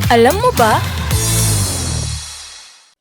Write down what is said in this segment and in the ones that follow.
Alam mo ba?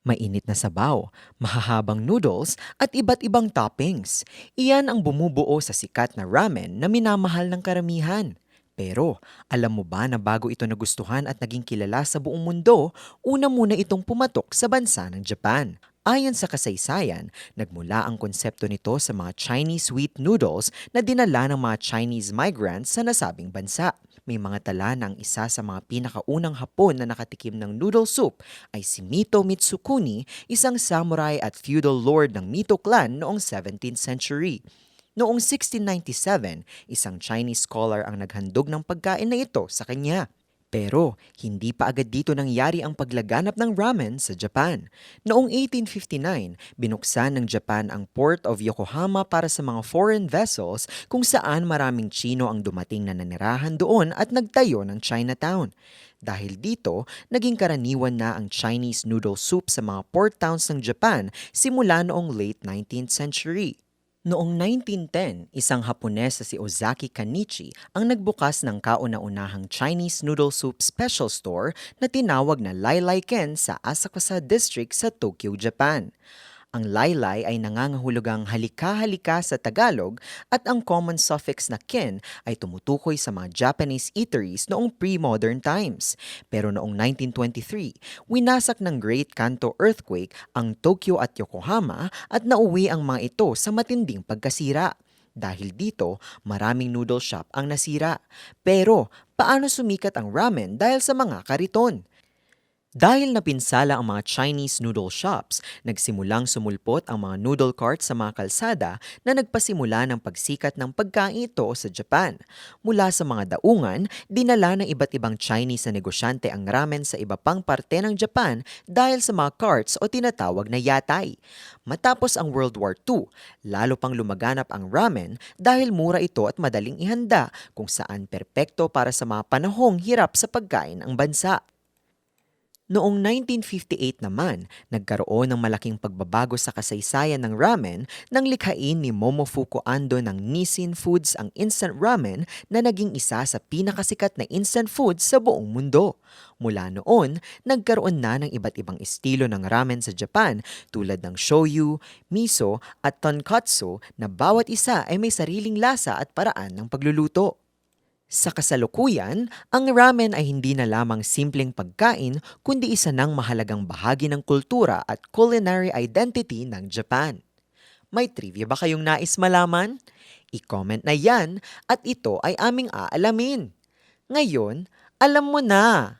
Mainit na sabaw, mahahabang noodles at iba't ibang toppings. Iyan ang bumubuo sa sikat na ramen na minamahal ng karamihan. Pero alam mo ba na bago ito nagustuhan at naging kilala sa buong mundo, una muna itong pumatok sa bansa ng Japan. Ayon sa kasaysayan, nagmula ang konsepto nito sa mga Chinese sweet noodles na dinala ng mga Chinese migrants sa nasabing bansa. May mga tala na ang isa sa mga pinakaunang Hapon na nakatikim ng noodle soup ay si Mito Mitsukuni, isang samurai at feudal lord ng Mito clan noong 17th century. Noong 1697, isang Chinese scholar ang naghandog ng pagkain na ito sa kanya. Pero hindi pa agad dito nangyari ang paglaganap ng ramen sa Japan. Noong 1859, binuksan ng Japan ang Port of Yokohama para sa mga foreign vessels kung saan maraming Tsino ang dumating na nanirahan doon at nagtayo ng Chinatown. Dahil dito, naging karaniwan na ang Chinese noodle soup sa mga port towns ng Japan simula noong late 19th century. Noong 1910, isang Hapones na si Ozaki Kanichi ang nagbukas ng kauna-unahang Chinese noodle soup special store na tinawag na Lailai Ken sa Asakusa District sa Tokyo, Japan. Ang laylay ay nangangahulugang halika-halika sa Tagalog at ang common suffix na ken ay tumutukoy sa mga Japanese eateries noong pre-modern times. Pero noong 1923, winasak ng Great Kanto earthquake ang Tokyo at Yokohama at nauwi ang mga ito sa matinding pagkasira. Dahil dito, maraming noodle shop ang nasira. Pero, paano sumikat ang ramen dahil sa mga kariton? Dahil napinsala ang mga Chinese noodle shops, nagsimulang sumulpot ang mga noodle carts sa mga kalsada na nagpasimula ng pagsikat ng pagkain ito sa Japan. Mula sa mga daungan, dinala ng iba't ibang Chinese na negosyante ang ramen sa iba pang parte ng Japan dahil sa mga carts o tinatawag na yatay. Matapos ang World War II, lalo pang lumaganap ang ramen dahil mura ito at madaling ihanda kung saan perpekto para sa mga panahong hirap sa pagkain ang bansa. Noong 1958 naman, nagkaroon ng malaking pagbabago sa kasaysayan ng ramen nang likhain ni Momofuku Ando ng Nissin Foods ang instant ramen na naging isa sa pinakasikat na instant foods sa buong mundo. Mula noon, nagkaroon na ng iba't ibang estilo ng ramen sa Japan tulad ng shoyu, miso at tonkatsu na bawat isa ay may sariling lasa at paraan ng pagluluto. Sa kasalukuyan, ang ramen ay hindi na lamang simpleng pagkain kundi isa ng mahalagang bahagi ng kultura at culinary identity ng Japan. May trivia ba kayong nais malaman? I-comment na yan at ito ay aming aalamin. Ngayon, alam mo na!